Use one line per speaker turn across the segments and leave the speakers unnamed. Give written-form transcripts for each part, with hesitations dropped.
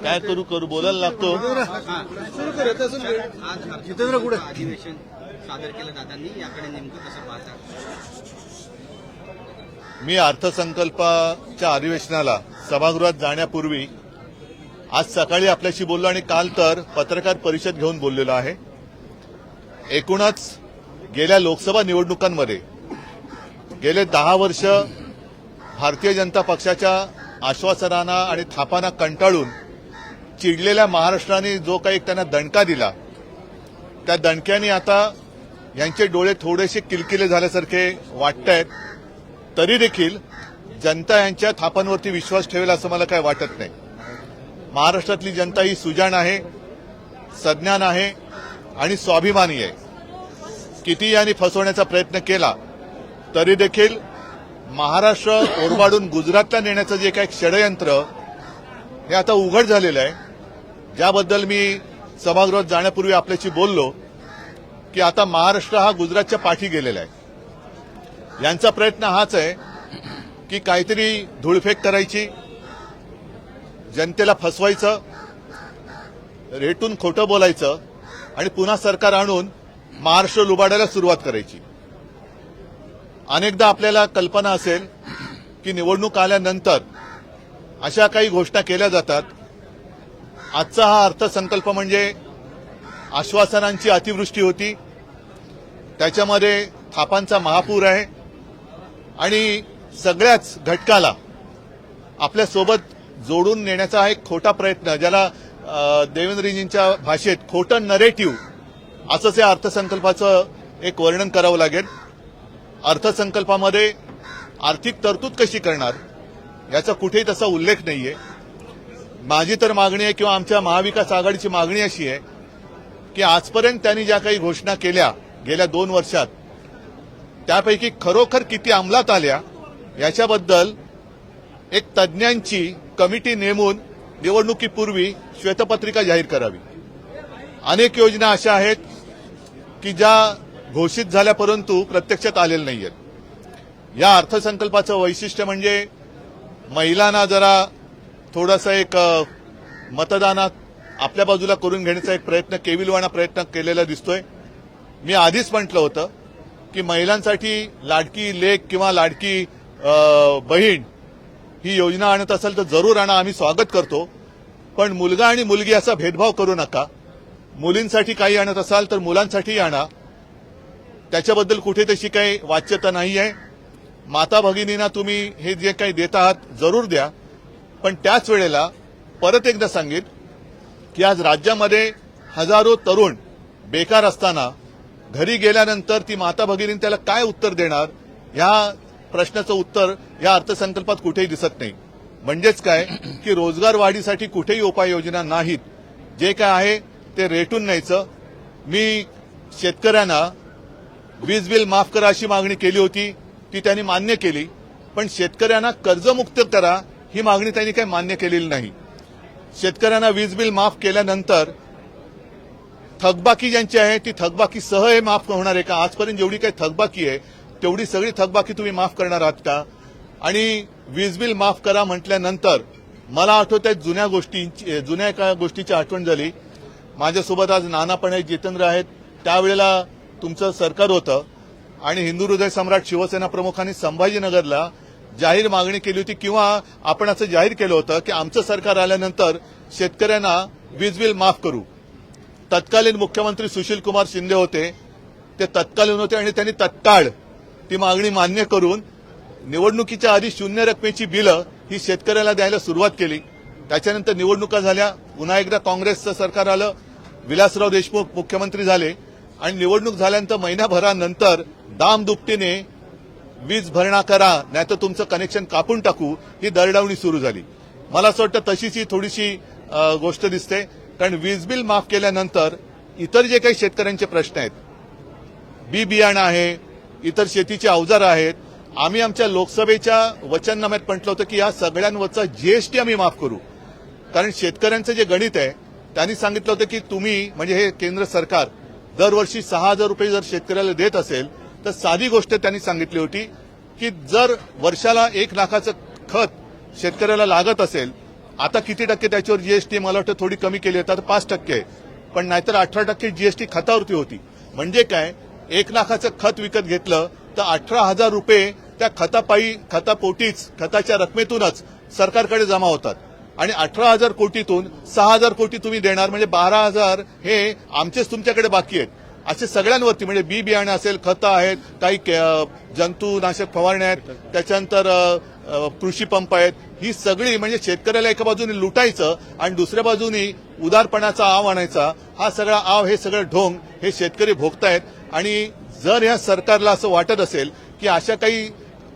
काय करू बोलायला लागतो.
जितेंद्र कुठे
अधिवेशन सादर केलं दादांनी, याकडे नेमकं कसं पाहता?
मी अर्थसंकल्पाच्या अधिवेशनाला सभागृहात जाण्यापूर्वी आज सकाळी आपल्याशी बोललो आणि काल तर पत्रकार परिषद घेऊन बोललेलो आहे. एकूणच गेल्या लोकसभा निवडणुकांमध्ये गेले 10 वर्ष भारतीय जनता पक्षाच्या आश्वासनांना आणि थापांना कंटाळून चिडलेल्या महाराष्ट्राने जो काही त्यांना दणका दिला, त्या दणक्याने आता यांचे डोळे थोडेसे किलकिले झाल्यासारखे वाटतायत. तरी देखील जनता यांच्या थापांवरती विश्वास ठेवेल असं मला काय वाटत नाही. महाराष्ट्रातली जनता ही सुजाण आहे, सज्ञान आहे आणि स्वाभिमानी आहे. किती यांनी फसवण्याचा प्रयत्न केला तरी देखील महाराष्ट्र ओरबाडून गुजरातला नेण्याचं जे काही षडयंत्र हे आता उघड झालेलं आहे, ज्याबद्दल मी सभागृहात जाण्यापूर्वी आपल्याशी बोललो की आता महाराष्ट्र हा गुजरातच्या पाठी गेलेला आहे. यांचा प्रयत्न हाच आहे की काहीतरी धूळफेक करायची, जनतेला फसवायचं, रेटून खोटं बोलायचं आणि पुन्हा सरकार आणून महाराष्ट्र लुबाडायला सुरुवात करायची. अनेकदा आपल्याला कल्पना असेल की निवडणूक आल्यानंतर अशा काही घोषणा केल्या जातात. आजचा हा अर्थसंकल्प म्हणजे आश्वासनांची अतिवृष्टी होती, त्याच्यामध्ये थापांचा महापूर आहे आणि सगळ्याच घटकाला आपल्यासोबत जोडून नेण्याचा हा एक खोटा प्रयत्न, ज्याला देवेंद्रजींच्या भाषेत खोटं नरेटिव्ह असंच या अर्थसंकल्पाचं एक वर्णन करावं लागेल. अर्थसंकल्पामध्ये आर्थिक तरतूद कशी करणार याचा कुठेही तसा उल्लेख नाहीये. माझी तर मागणी आहे किंवा आमच्या महाविकास आघाडीची मागणी अशी आहे की आजपर्यंत त्यांनी ज्या काही घोषणा केल्या गेल्या 2 वर्षात, त्यापैकी खरोखर किती अंमलात आल्या याच्याबद्दल एक तज्ज्ञांची कमिटी नेमून निवडणुकीपूर्वी श्वेतपत्रिका जाहीर करावी. अनेक योजना अशा आहेत की ज्या घोषित झाल्या परंतु प्रत्यक्षात आलेल्या नाहीयेत. या अर्थसंकल्पाचं वैशिष्ट्य म्हणजे महिलांना जरा थोडासा एक मतदानात आपल्या बाजूला करून घेण्याचा एक प्रयत्न, केविलवाणा प्रयत्न केलेला दिसतोय. मी आधीच म्हटलं होतं की महिलांसाठी लाडकी लेक किंवा लाडकी बहीण ही योजना आणत असेल तर जरूर आणा, आम्ही स्वागत करतो. पण मुलगा आणि मुलगी असा भेदभाव करू नका. मुलींसाठी काही आणत असाल तर मुलांसाठीही आणा. त्याच्याबद्दल कुठे तशी काही वाच्यता नाही आहे. माता भगिनींना तुम्ही हे जे काही देत आहात जरूर द्या, पण त्याच वेळेला परत एकदा सांगेन की आज राज्यामध्ये हजारो तरुण बेकार असताना घरी गेल्यानंतर ती माता भगिनी त्याला काय उत्तर देणार, ह्या प्रश्नाचं उत्तर या अर्थसंकल्पात कुठेही दिसत नाही. म्हणजेच काय की रोजगार वाढीसाठी कुठेही उपाययोजना नाहीत. जे काय आहे ते रेटून न्यायचं. मी शेतकऱ्यांना वीज बिल माफ करा अशी मागणी केली होती, ती त्यांनी मान्य केली. पण शेतकऱ्यांना कर्जमुक्त करा ही मागणी त्यांनी काही मान्य केलेली नाही. शेतकऱ्यांना वीज बिल माफ केल्यानंतर थकबाकी ज्यांची आहे ती थकबाकी सह हे माफ होणार आहे का? आजपर्यंत जेवढी काही थकबाकी आहे तेवढी सगळी थकबाकी तुम्ही माफ करणार आहात का? आणि वीज बिल माफ करा म्हटल्यानंतर मला आठवतंय जुन्या एका गोष्टीची आठवण झाली. माझ्यासोबत आज नाना पण आहेत, जितेंद्र आहेत. त्यावेळेला तुमचं सरकार होतं आणि हिंदू हृदय सम्राट शिवसेना प्रमुखांनी संभाजीनगरला जाहीर मागणी केली होती किंवा आपण असं जाहीर केलं होतं की आमचं सरकार आल्यानंतर शेतकऱ्यांना वीज बिल माफ करू. तत्कालीन मुख्यमंत्री सुशील कुमार शिंदे होते, ते तत्कालीन होते आणि त्यांनी तत्काळ ती मागणी मान्य करून निवडणुकीच्या आधी 0 रकमेची बिलं ही शेतकऱ्याला द्यायला सुरुवात केली. त्याच्यानंतर निवडणुका झाल्या, पुन्हा एकदा काँग्रेसचं सरकार आलं, विलासराव देशमुख मुख्यमंत्री झाले आणि निवडणूक झाल्यानंतर महिनाभरानंतर दामदुपटीने वीज भरणा करा नाहीतर तुमचं कनेक्शन कापून टाकू ही दरडावणी सुरू झाली. मला असं वाटतं तशीच ही थोडीशी गोष्ट दिसते. कारण वीज बिल माफ केल्यानंतर इतर जे काही शेतकऱ्यांचे प्रश्न आहेत, बी बियाणं आहे, इतर शेतीचे अवजार आहेत, आम्ही आमच्या लोकसभेच्या वचननाम्यात म्हटलं होतं की या सगळ्यांवरचा जीएसटी आम्ही माफ करू. कारण शेतकऱ्यांचं जे गणित आहे त्यांनी सांगितलं होतं की तुम्ही म्हणजे हे केंद्र सरकार दरवर्षी 6,000 रुपये जर शेतकऱ्याला देत असेल तर साधी गोष्ट त्यांनी सांगितली होती की जर वर्षाला 1 लाखाचं खत शेतकऱ्याला लागत असेल आता किती टक्के त्याच्यावर जीएसटी मला वाटतं थोडी कमी केली आहे, आता 5% आहे, पण नाहीतर 18% जीएसटी खतावरती होती. म्हणजे काय, 1 लाखाचं खत विकत घेतलं तर 18,000 रुपये त्या खतापोटीच खताच्या रकमेतूनच सरकारकडे जमा होतात आणि 18,000 कोटीतून 6,000 कोटी तुम्ही देणार म्हणजे 12,000 हे आमचेच तुमच्याकडे बाकी आहेत. असे सगळ्यांवरती म्हणजे बी बियाणे असेल, खतं आहेत, काही जंतुनाशक फवारण्या आहेत, त्याच्यानंतर कृषी पंप आहेत, ही सगळी म्हणजे शेतकऱ्याला एका बाजूने लुटायचं आणि दुसऱ्या बाजूने उदारपणाचा आव आणायचा, हा सगळा आव, हे सगळं ढोंग हे शेतकरी भोगतायत. आणि जर या सरकारला असं वाटत असेल की अशा काही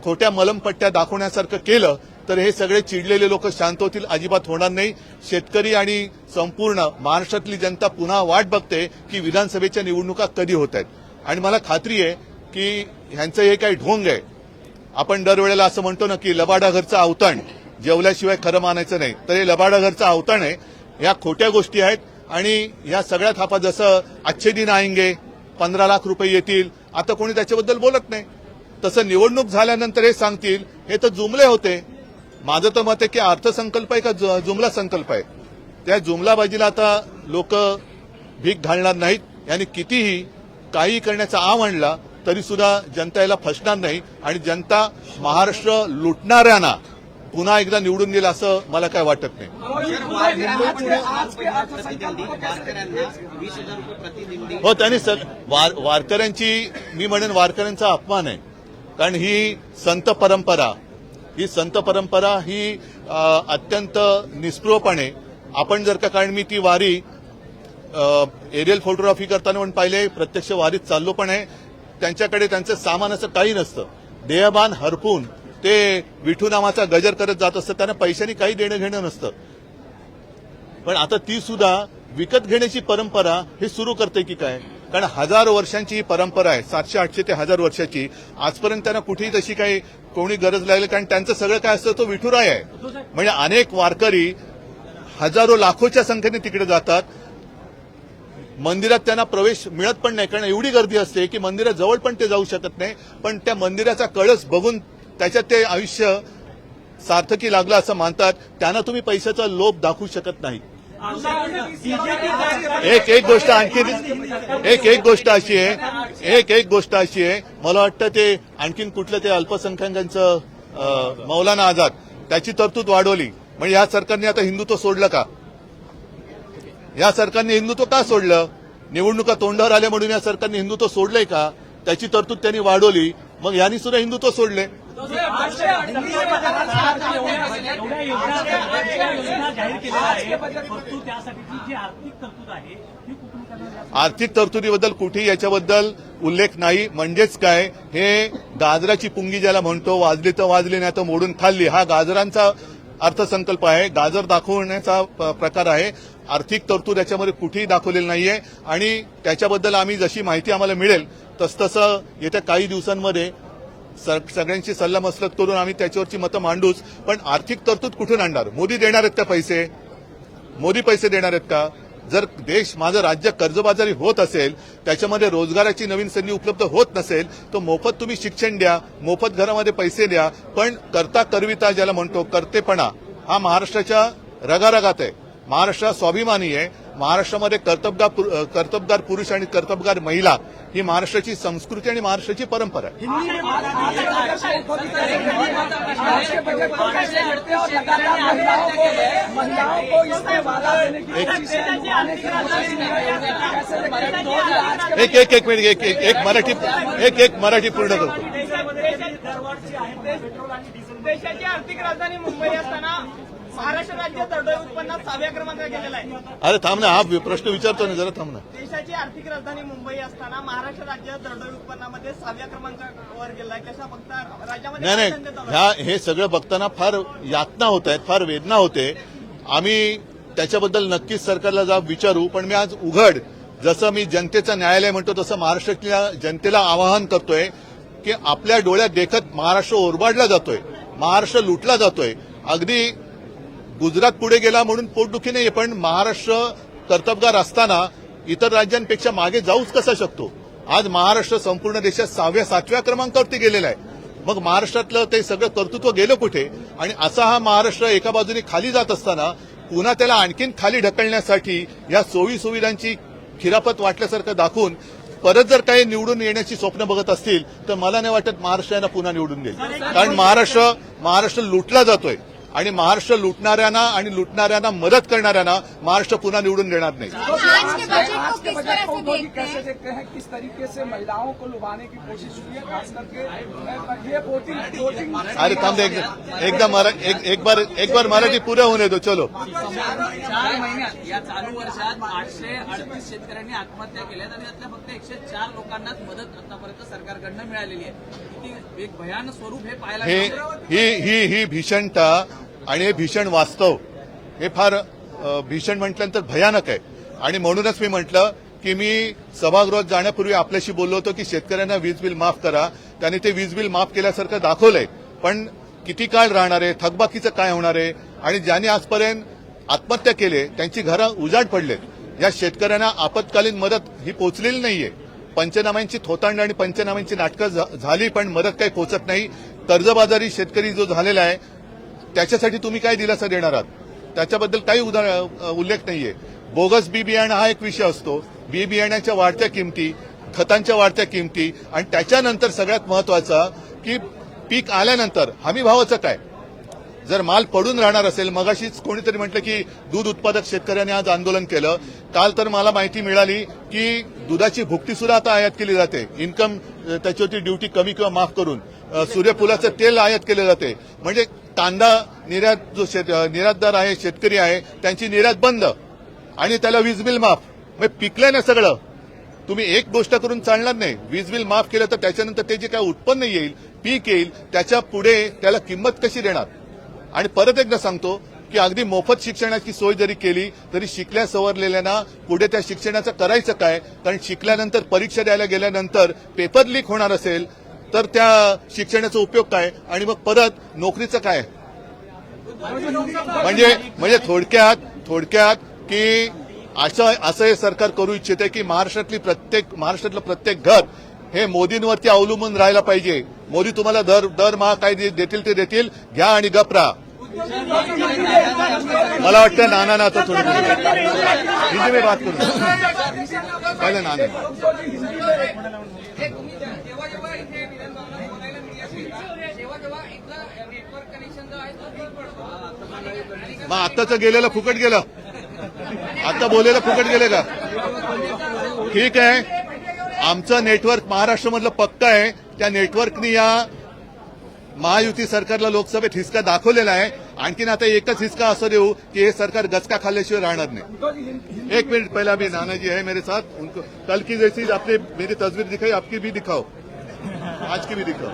खोट्या मलमपट्ट्या दाखवण्यासारखं केलं तर हे सगळे चिडलेले लोक शांत होतील, अजिबात होणार नाही. शेतकरी आणि संपूर्ण महाराष्ट्रातली जनता पुन्हा वाट बघते की विधानसभेच्या निवडणुका कधी होत आहेत. आणि मला खात्री आहे की ह्यांचं हे काही ढोंग आहे. आपण दरवेळेला असं म्हणतो ना की लबाडा घरचं अवतण, जेवल्याशिवाय खरं मानायचं नाही, तर हे लबाडा घरचं अवतण आहे. या खोट्या गोष्टी आहेत आणि या सगळ्या थापा, जसं अच्छे दिन आएंगे, 15 लाख रुपये येतील, आता कोणी त्याच्याबद्दल बोलत नाही. तसं निवडणूक झाल्यानंतर हे सांगतील, हे तर जुमले होते. माझं तर मत आहे की अर्थसंकल्प आहे का जुमला संकल्प आहे. त्या जुमलाबाजीला आता लोक भीक घालणार नाहीत. यांनी कितीही काही करण्याचा आव आणला तरी सुद्धा जनता याला फसणार नाही आणि जनता महाराष्ट्र लुटणाऱ्यांना पुन्हा एकदा निवडून देईल असं मला काय वाटत नाही. हो, त्यांनी वारकऱ्यांची, मी म्हणेन वारकऱ्यांचा अपमान आहे. कारण ही संत परंपरा ही अत्यंत निस्पृहपणे आपण जर का, कारण मी ती वारी एरियल फोटोग्राफी करताना पण पाहिले, प्रत्यक्ष वारीत चाललो पण आहे. त्यांच्याकडे त्यांचं सामान असं काही नसतं, देहभान हरपून ते विठू नामाचा गजर करत जात असतं. त्यांना पैशांनी काही देणं घेणं नसतं. पण आता ती सुद्धा विकत घेण्याची परंपरा हे सुरू करते की काय, कारण 1000 वर्षांची ही परंपरा आहे, 700-800 ते 1000 वर्षाची. आजपर्यंत त्यांना कुठेही तशी काही कोणी गरज लागली, कारण त्यांचं सगळं काय असतं तो विठुराय आहे. म्हणजे अनेक वारकरी हजारो लाखोच्या संख्येने तिकडे जातात. मंदिरात त्यांना प्रवेश मिळत पण नाही, कारण एवढी गर्दी असते की मंदिराजवळ पण ते जाऊ शकत नाही. पण त्या मंदिराचा कळस बघून त्याच्यात ते आयुष्य सार्थकी लागलं असं मानतात. त्यांना तुम्ही पैशाचा लोभ दाखवू शकत नाही. एक गोष्ट अशी आहे, मला वाटतं ते आणखीन कुठलं ते अल्पसंख्याकांचं मौलाना आझाद, त्याची तरतूद वाढवली. म्हणजे या सरकारने आता हिंदुत्व सोडलं का? या सरकारने हिंदुत्व का सोडलं? निवडणुका तोंडावर आल्या म्हणून या सरकारने हिंदुत्व सोडलंय का? त्याची तरतूद त्यांनी वाढवली, मग यांनी सुद्धा हिंदुत्व सोडले. आर्थिक तरतुदीबद्दल कुठेही याच्याबद्दल उल्लेख नाही. म्हणजेच काय, हे गाजराची पुंगी ज्याला म्हणतो, वाजली तर वाजली नाही तर मोडून खाल्ली, हा गाजरांचा अर्थसंकल्प आहे, गाजर दाखवण्याचा प्रकार आहे. आर्थिक तरतूद याच्यामध्ये कुठेही दाखवलेली नाहीये आणि त्याच्याबद्दल आम्ही जशी माहिती आम्हाला मिळेल तसतसं येत्या काही दिवसांमध्ये सगळ्यांची सल्लामसलत करून आम्ही त्याच्यावरची मतं मांडूच. पण आर्थिक तरतूद कुठून आणणार? मोदी देणार आहेत का पैसे? मोदी पैसे देणार आहेत का? जर देश, माझं राज्य कर्जबाजारी होत असेल, त्याच्यामध्ये रोजगाराची नवीन संधी उपलब्ध होत नसेल, तर मोफत तुम्ही शिक्षण द्या, मोफत घरामध्ये पैसे द्या, पण करता करविता ज्याला म्हणतो, करतेपणा, हा महाराष्ट्राच्या रगारगात आहे. महाराष्ट्र स्वाभिमानी आहे. महाराष्ट्रामध्ये कर्तबगार पुरुष आणि कर्तबगार महिला ही महाराष्ट्राची संस्कृती आणि महाराष्ट्राची परंपरा आहे. एक मराठी पूर्ण करतो.
देशाची आर्थिक राजधानी मुंबई असताना महाराष्ट्र राज्य दरडोई उत्पन्नात 6व्या क्रमांकावर गेलेला आहे.
अरे थांब ना, हा प्रश्न विचारतो ना, जरा थांब ना.
देशाची आर्थिक राजधानी मुंबई असताना महाराष्ट्र राज्य दरडोई उत्पन्नामध्ये 6व्या क्रमांकावर गेला आहे. कशा बघता राज्यामध्ये?
नाही, हे सगळं बघताना फार यातना होत आहेत, फार वेदना होते. आम्ही त्याच्याबद्दल नक्कीच सरकारला जाब विचारू. पण मी आज उघड, जसं मी जनतेचं न्यायालय म्हणतो तसं महाराष्ट्रातल्या जनतेला आवाहन करतोय की आपल्या डोळ्यात देखत महाराष्ट्र ओरबाडला जातोय, महाराष्ट्र लुटला जातोय. अगदी गुजरात पुढे गेला म्हणून पोटदुखी नाहीये, पण महाराष्ट्र कर्तबगार असताना इतर राज्यांपेक्षा मागे जाऊच कसा शकतो? आज महाराष्ट्र संपूर्ण देशात 6व्या-7व्या क्रमांकावरती गेलेला आहे. मग महाराष्ट्रातलं ते सगळं कर्तृत्व गेलं कुठे? आणि असा हा महाराष्ट्र एका बाजूने खाली जात असताना पुन्हा त्याला आणखीन खाली ढकलण्यासाठी या सोयी सुविधांची खिरापत वाटल्यासारखं दाखवून परत जर काही निवडून येण्याची स्वप्न बघत असतील तर मला नाही वाटत महाराष्ट्र यांना पुन्हा निवडून देईल. कारण महाराष्ट्र लुटला जातोय आणि महाराष्ट्र लुटणाऱ्यांना मदत करणाऱ्यांना महाराष्ट्र पुन्हा निवडून देणार नाही.
आज के बजट को
मोदी कैसे देखते हैं, किस तरीके से महिलाओं को लुभाने की कोशिश हुई है, खास करके ये वोटिंग
अरे थांब एक बार मराठी पुरं होने दो. चलो.
4 महिन्यात या चालू वर्षात 838 शेतकऱ्यांनी आत्महत्या केल्यात आणि त्यातल्या फक्त 104 लोकांनाच मदत आतापर्यंत सरकारकडनं मिळालेली आहे. किती एक भयानक स्वरूप हे पाहायला मिळतं.
ही भीषणता आणि हे भीषण वास्तव हे फार भीषण म्हटल्यानंतर भयानक आहे. आणि म्हणूनच मी म्हटलं की मी सभागृहात जाण्यापूर्वी आपल्याशी बोललो होतो की शेतकऱ्यांना वीज बिल माफ करा. त्यांनी ते वीज बिल माफ केल्यासारखं दाखवलंय, पण किती काळ राहणार आहे, थकबाकीचं काय होणार आहे? आणि ज्यांनी आजपर्यंत आत्महत्या केले त्यांची घरं उजाड पडलेत. या शेतकऱ्यांना आपत्कालीन मदत ही पोचलेली नाहीये. पंचनाम्यांची थोतांड आणि पंचनाम्यांची नाटकं झाली पण मदत काही पोचत नाही. कर्जबाजारी शेतकरी जो झालेला आहे त्याच्यासाठी तुम्ही काय दिलासा देणार आहात त्याच्याबद्दल काही उल्लेख नाहीये. बोगस बी बियाणं हा एक विषय असतो. बी बियाण्याच्या वाढत्या किमती, खतांच्या वाढत्या किमती आणि त्याच्यानंतर सगळ्यात महत्वाचा की पीक आल्यानंतर हमी भावाचं काय? जर माल पडून राहणार असेल, मगाशीच कोणीतरी म्हटलं की दूध उत्पादक शेतकऱ्यांनी आज आंदोलन केलं. काल तर मला माहिती मिळाली की दुधाची भुकटी सुद्धा आता आयात केली जाते. इन्कम त्याच्यावरती ड्युटी कमी किंवा माफ करून सूर्यफुलाचं तेल आयात केलं जाते. म्हणजे कांदा निर्यातदार आहे, शेतकरी आहे, त्यांची निर्यात बंद आणि त्याला वीज बिल माफ. म्हणजे पिकलंय ना सगळं. तुम्ही एक गोष्ट करून चालणार नाही. वीज बिल माफ केलं तर त्याच्यानंतर ते जे काय उत्पन्न येईल, पीक येईल, त्याच्या पुढे त्याला किंमत कशी देणार? आणि परत एकदा सांगतो की अगदी मोफत शिक्षणाची सोय जरी केली तरी शिकल्या सवरलेल्यांना पुढे त्या शिक्षणाचं करायचं काय? कारण शिकल्यानंतर परीक्षा द्यायला गेल्यानंतर पेपर लीक होणार असेल तर त्या शिक्षणाचा उपयोग काय? आणि मग परत नोकरीचं काय? म्हणजे थोडक्यात की असं हे सरकार करू इच्छिते की महाराष्ट्रातलं प्रत्येक घर हे मोदींवरती अवलंबून राहायला पाहिजे. मोदी तुम्हाला दरमहा काय देतील ते देतील, घ्या आणि गपरा. मला वाटतं नाना आता थोडं हिंदी में बात करू पहिले नाना. मग आत्ताचं गेलेलं फुकट गेलं, आता बोलेलं फुकट गेले का? ठीक आहे, आमचं नेटवर्क महाराष्ट्रामधलं पक्का आहे. त्या नेटवर्कनी या महायुती सरकारला लोकसभेत हिसका दाखवलेला आहे. आणखीन आता एकच हिसका असं देऊ की हे सरकार गचका खाल्ल्याशिवाय राहणार नाही. एक मिनिट, पहला भी नाना जी है मेरे साथ, उनको कल की जैसी आपने मेरी तस्वीर दिखाई, आपकी भी दिखाओ, आज की भी दिखाओ.